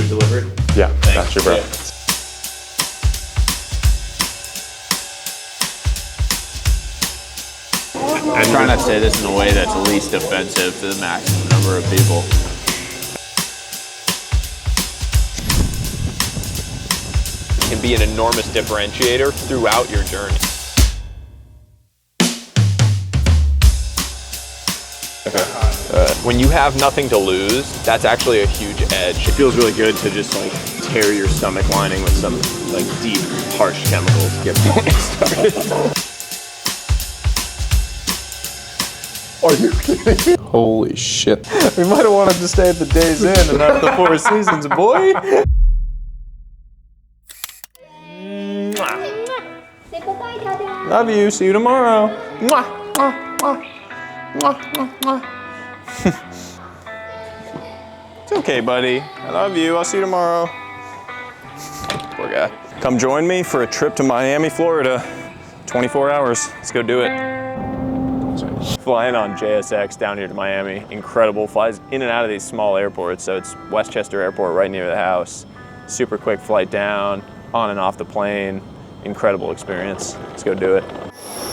delivered? Yeah, Thanks. got you, bro. Yeah. I'm trying not to say this in a way that's least offensive to the maximum number of people. It can be an enormous differentiator throughout your journey. When you have nothing to lose, that's actually a huge edge. It feels really good to just like tear your stomach lining with some like deep, harsh chemicals. Get started. Are you kidding? Holy shit. We might have wanted to stay at the Days Inn and not the Four Seasons, boy. Love you. See you tomorrow. Mwah, mwah, mwah. Mwah, mwah, mwah. It's okay, buddy. I love you. I'll see you tomorrow. Poor guy. Come join me for a trip to Miami, Florida. 24 hours. Let's go do it. Flying on JSX down here to Miami, incredible. Flies in and out of these small airports. So it's Westchester Airport right near the house. Super quick flight down, on and off the plane. Incredible experience. Let's go do it.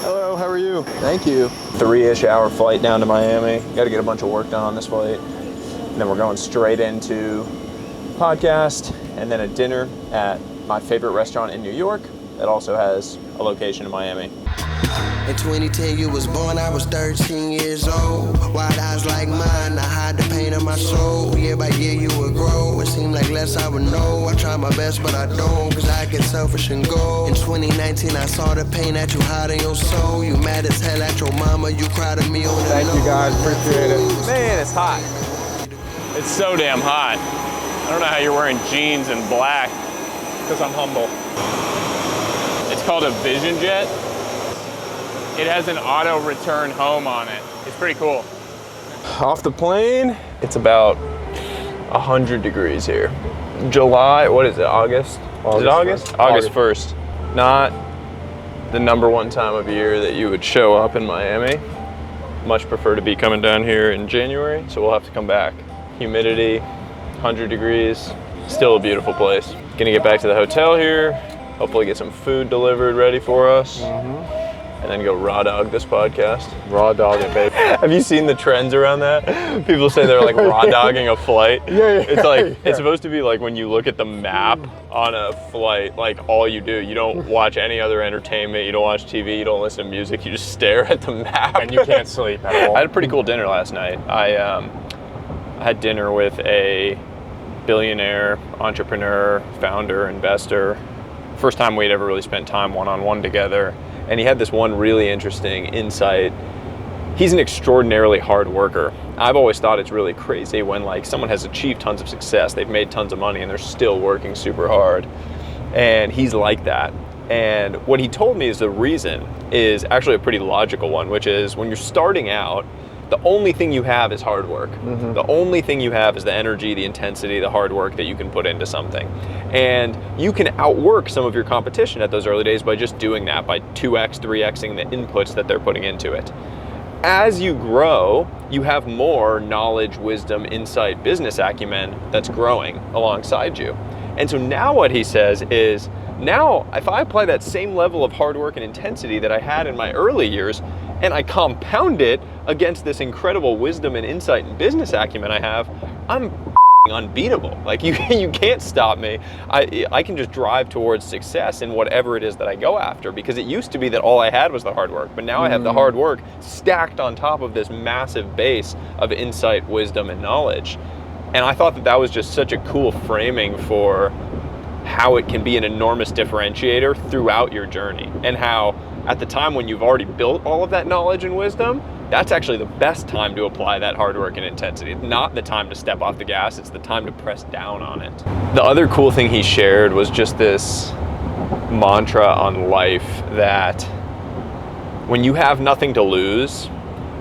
Hello, how are you? Thank you. 3-ish hour flight down to Miami. Got to get a bunch of work done on this flight. And then we're going straight into podcast and then a dinner at my favorite restaurant in New York that also has a location in Miami. In 2010 you was born, I was 13 years old. Wide eyes like mine, I hide the pain of my soul. Year by year you would grow, it seemed like less I would know. I try my best but I don't, cause I get selfish and go. In 2019 I saw the pain that you hide in your soul. You mad as hell at your mama, you cried at me on the Thank you guys, appreciate it. Man, it's hot. It's so damn hot. I don't know how you're wearing jeans and black, because I'm humble. It's called a Vision Jet. It has an auto return home on it. It's pretty cool. Off the plane, it's about 100 degrees here. July, what is it, August? Is it August? August 1st. Not the #1 time of year that you would show up in Miami. Much prefer to be coming down here in January, so we'll have to come back. Humidity, 100 degrees, still a beautiful place. Gonna get back to the hotel here, hopefully get some food delivered ready for us. And then go raw dog this podcast. Raw dog it, baby. Have you seen the trends around that? People say they're like raw dogging a flight. Yeah. It's like, it's supposed to be like when you look at the map on a flight, like all you do. You don't watch any other entertainment, you don't watch TV, you don't listen to music, you just stare at the map. And you can't sleep at all. I had a pretty cool dinner last night. I had dinner with a billionaire, entrepreneur, founder, investor. First time we'd ever really spent time one-on-one together. And he had this one really interesting insight. He's an extraordinarily hard worker. I've always thought it's really crazy when like someone has achieved tons of success, they've made tons of money and they're still working super hard. And he's like that. And what he told me is the reason is actually a pretty logical one, which is when you're starting out, the only thing you have is hard work. The only thing you have is the energy, the intensity, the hard work that you can put into something. And you can outwork some of your competition at those early days by just doing that, by 2x, 3xing the inputs that they're putting into it. As you grow, you have more knowledge, wisdom, insight, business acumen that's growing alongside you. And so now what he says is, now if I apply that same level of hard work and intensity that I had in my early years, and I compound it against this incredible wisdom and insight and business acumen I have, I'm unbeatable. Like you can't stop me. I can just drive towards success in whatever it is that I go after, because it used to be that all I had was the hard work, but now I have the hard work stacked on top of this massive base of insight, wisdom, and knowledge. And I thought that that was just such a cool framing for how it can be an enormous differentiator throughout your journey, and how at the time when you've already built all of that knowledge and wisdom, that's actually the best time to apply that hard work and intensity. It's not the time to step off the gas, it's the time to press down on it. The other cool thing he shared was just this mantra on life that when you have nothing to lose,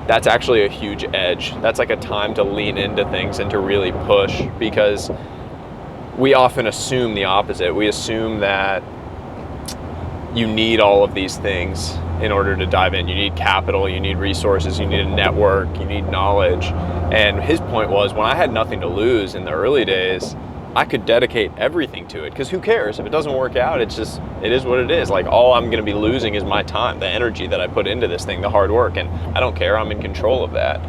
that's actually a huge edge. That's like a time to lean into things and to really push, because we often assume the opposite. We assume that you need all of these things in order to dive in. You need capital, you need resources, you need a network, you need knowledge. And his point was, when I had nothing to lose in the early days, I could dedicate everything to it, because who cares? If it doesn't work out, it is what it is. Like, all I'm gonna be losing is my time, the energy that I put into this thing, the hard work, and I don't care, I'm in control of that.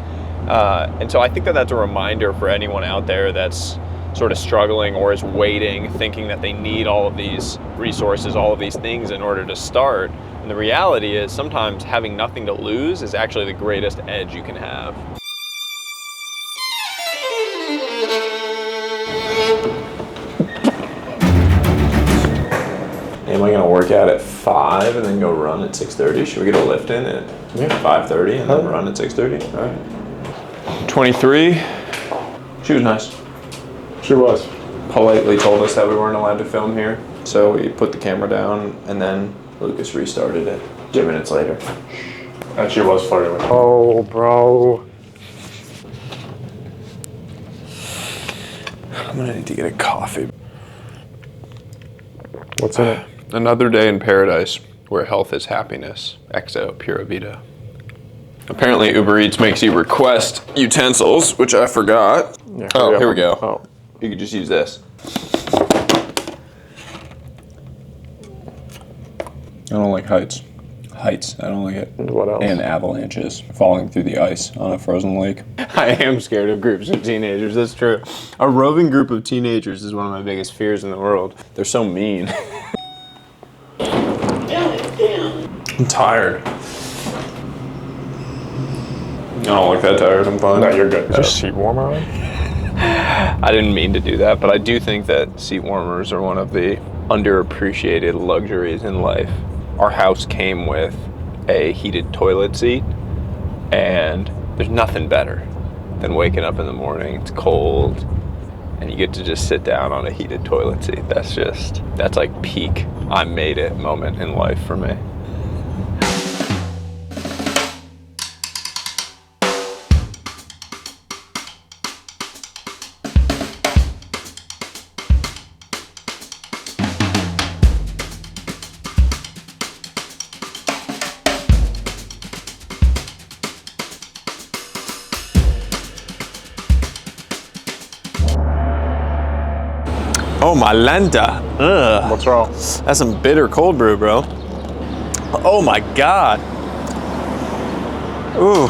And so I think that that's a reminder for anyone out there that's sort of struggling or is waiting, thinking that they need all of these resources, all of these things in order to start. And the reality is sometimes having nothing to lose is actually the greatest edge you can have. Am I gonna work out at 5 and then go run at 6:30? Should we get a lift in at 5:30 and then run at 6:30? All right. 23. She was nice. Sure was. Politely told us that we weren't allowed to film here, so we put the camera down, and then Lucas restarted it 2 minutes later. And she was flirting with me. Oh, bro. I'm gonna need to get a coffee. What's in it? Another day in paradise where health is happiness. XO Pura Vida. Apparently Uber Eats makes you request utensils, which I forgot. Yeah, Oh, here we go. Oh. You could just use this. I don't like heights. I don't like it. What else? And avalanches. Falling through the ice on a frozen lake. I am scared of groups of teenagers, that's true. A roving group of teenagers is one of my biggest fears in the world. They're so mean. I'm tired. I don't look that tired, I'm fine. No, you're good. Is your seat warmer on? I didn't mean to do that, but I do think that seat warmers are one of the underappreciated luxuries in life. Our house came with a heated toilet seat, and there's nothing better than waking up in the morning, it's cold, and you get to just sit down on a heated toilet seat. That's like peak I made it moment in life for me. Oh, my Lenta. Ugh. What's wrong? That's some bitter cold brew, bro. Oh my God. Ooh.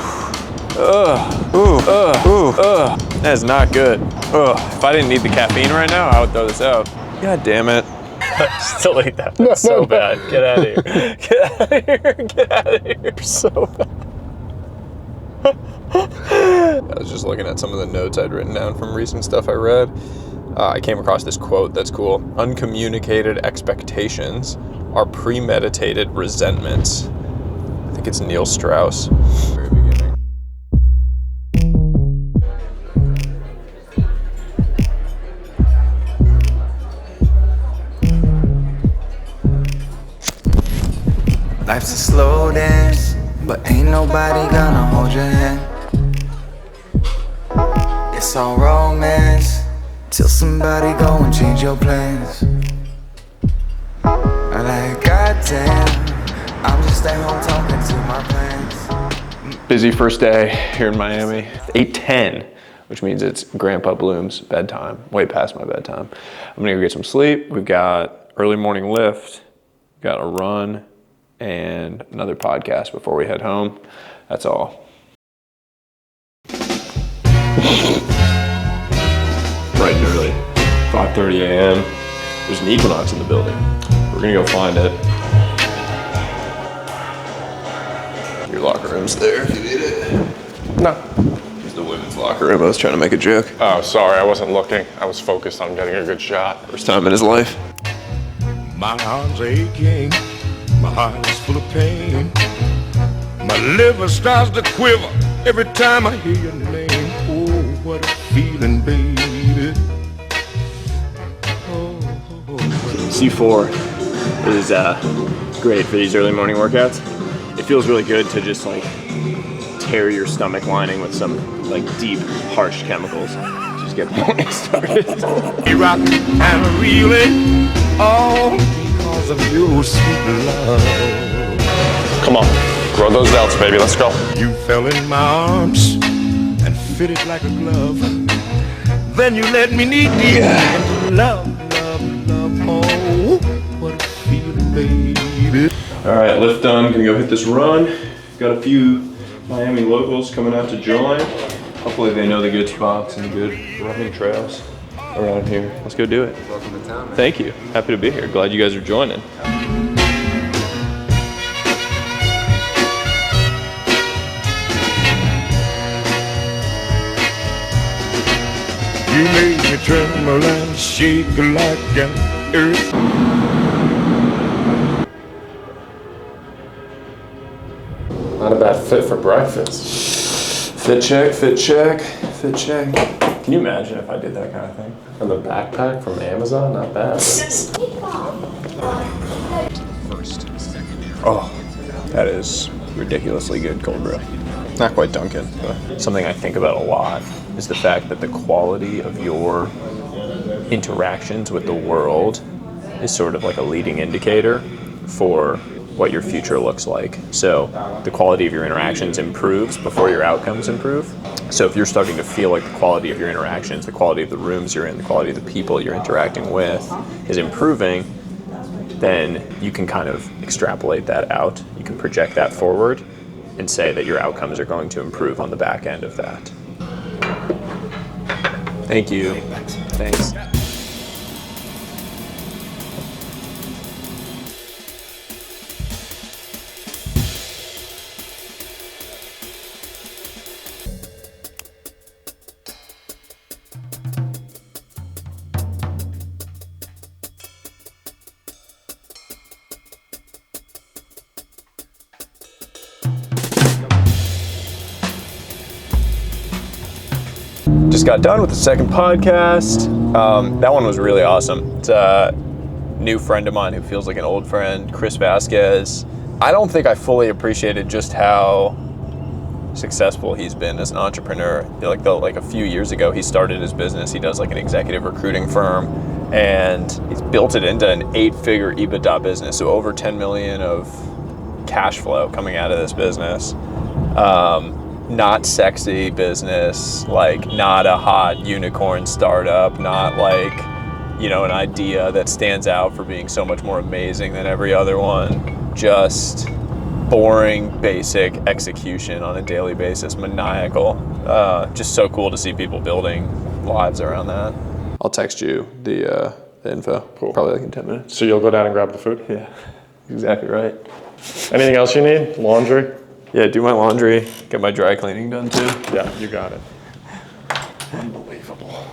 That is not good. Ugh. If I didn't need the caffeine right now, I would throw this out. God damn it. Still ate that. That's so bad. Get out of here. Get out of here. Get out of here. So bad. I was just looking at some of the notes I'd written down from recent stuff I read. I came across this quote that's cool. Uncommunicated expectations are premeditated resentments. I think it's Neil Strauss. Very beginning. Life's a slow dance, but ain't nobody gonna hold your hand. It's all romance, till somebody go and change your plans. I'm like, goddamn, I'm just at home talking to my plans. Busy first day here in Miami. 8:10, which means it's Grandpa Bloom's bedtime, way past my bedtime. I'm gonna go get some sleep. We've got early morning lift, we've got a run, and another podcast before we head home. That's all. Bright and early, 5:30 a.m. There's an Equinox in the building. We're gonna go find it. Your locker room's there if you need it. No. It's the women's locker room. I was trying to make a joke. Oh, sorry, I wasn't looking. I was focused on getting a good shot. First time in his life. My arms are aching, my heart is full of pain. My liver starts to quiver every time I hear your name. Oh, what a feeling, baby. C4 is great for these early morning workouts. It feels really good to just like tear your stomach lining with some like deep, harsh chemicals. Just get the morning started. We rock and reeling, all because of your sweet love. Come on, grow those delts, baby. Let's go. You fell in my arms and fitted like a glove. Then you let me knee deep into All right, lift done. Gonna go hit this run. Got a few Miami locals coming out to join. Hopefully they know the good spots and the good running trails around here. Let's go do it. Welcome to town, man. Thank you. Happy to be here. Glad you guys are joining. You make me tremble and shake like an earth. Not a bad fit for breakfast. Fit check, fit check, fit check. Can you imagine if I did that kind of thing? And the backpack from Amazon, not bad. Oh, that is ridiculously good cold brew. Not quite Dunkin', but something I think about a lot is the fact that the quality of your interactions with the world is sort of like a leading indicator for what your future looks like. So the quality of your interactions improves before your outcomes improve. So if you're starting to feel like the quality of your interactions, the quality of the rooms you're in, the quality of the people you're interacting with is improving, then you can kind of extrapolate that out. You can project that forward and say that your outcomes are going to improve on the back end of that. Thank you. Thanks. Just got done with the second podcast. That one was really awesome. It's a new friend of mine who feels like an old friend, Chris Vasquez. I don't think I fully appreciated just how successful he's been as an entrepreneur. Like a few years ago, he started his business. He does like an executive recruiting firm, and he's built it into an 8-figure EBITDA business. So over 10 million of cash flow coming out of this business. Not sexy business, like not a hot unicorn startup, not like, you know, an idea that stands out for being so much more amazing than every other one. Just boring, basic execution on a daily basis, maniacal. Just so cool to see people building lives around that. I'll text you the info, Cool. Probably like in 10 minutes. So you'll go down and grab the food? Yeah, exactly right. Anything else you need? Laundry? Yeah, do my laundry, get my dry cleaning done too. Yeah, you got it. Unbelievable.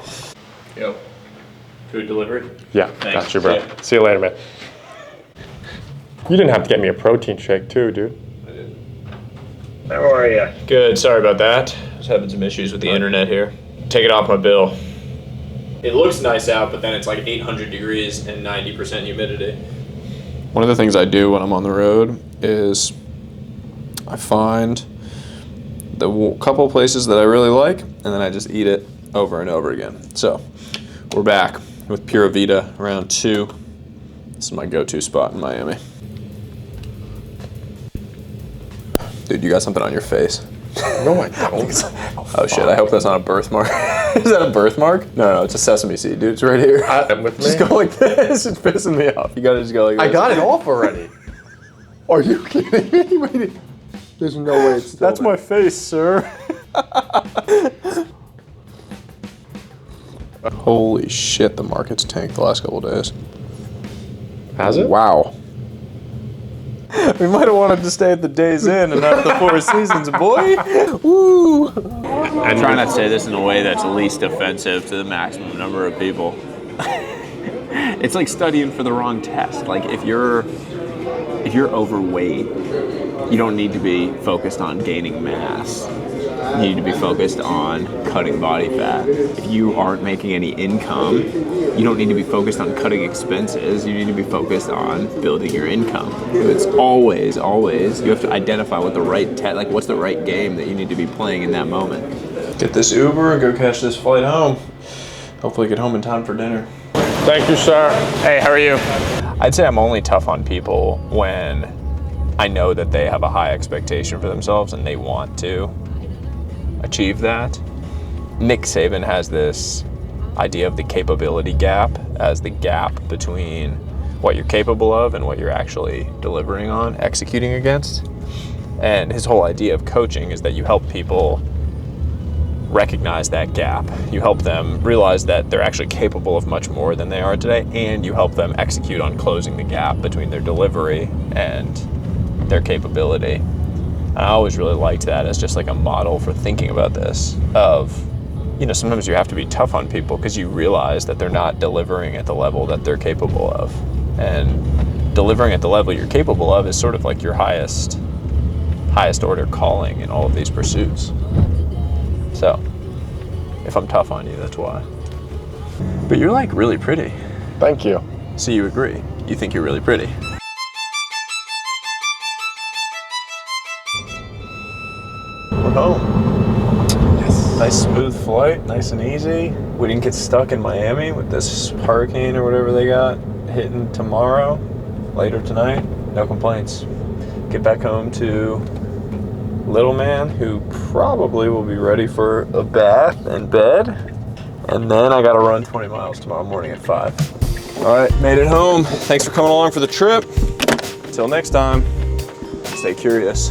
Yo, food delivery? Yeah, Thanks. got you, bro. Yeah. See you later, man. You didn't have to get me a protein shake too, dude. I did. How are you? Good, sorry about that. I was having some issues with the internet here. Take it off my bill. It looks nice out, but then it's like 800 degrees and 90% humidity. One of the things I do when I'm on the road is I find the couple places that I really like, and then I just eat it over and over again. So we're back with Pura Vida round 2. This is my go-to spot in Miami. Dude, you got something on your face. No, I don't. Oh shit, I hope that's not a birthmark. Is that a birthmark? No, it's a sesame seed, dude. It's right here. With me? Just go like this. It's pissing me off. You gotta just go like this. I got it off already. Are you kidding me? Wait, there's no way it's still That's there. my face, sir. Holy shit, the market's tanked the last couple days. Has it? Wow. We might have wanted to stay at the Days Inn and not the Four Seasons, boy. Woo. I try not to say this in a way that's least offensive to the maximum number of people. It's like studying for the wrong test. Like if you're overweight, you don't need to be focused on gaining mass. You need to be focused on cutting body fat. If you aren't making any income, you don't need to be focused on cutting expenses. You need to be focused on building your income. It's always, you have to identify what the right what's the right game that you need to be playing in that moment. Get this Uber and go catch this flight home. Hopefully get home in time for dinner. Thank you, sir. Hey, how are you? I'd say I'm only tough on people when I know that they have a high expectation for themselves and they want to achieve that. Nick Saban has this idea of the capability gap as the gap between what you're capable of and what you're actually delivering on, executing against. And his whole idea of coaching is that you help people recognize that gap. You help them realize that they're actually capable of much more than they are today, and you help them execute on closing the gap between their delivery and their capability. And I always really liked that as just like a model for thinking about this of, you know, sometimes you have to be tough on people because you realize that they're not delivering at the level that they're capable of. And delivering at the level you're capable of is sort of like your highest order calling in all of these pursuits. So, if I'm tough on you, that's why. But you're like really pretty. Thank you. So you agree? You think you're really pretty? We're home. Yes. Nice smooth flight, nice and easy. We didn't get stuck in Miami with this hurricane or whatever they got hitting tomorrow, later tonight. No complaints. Get back home to little man, who probably will be ready for a bath and bed. And then I gotta run 20 miles tomorrow morning at 5. All right, made it home. Thanks for coming along for the trip. Until next time, stay curious.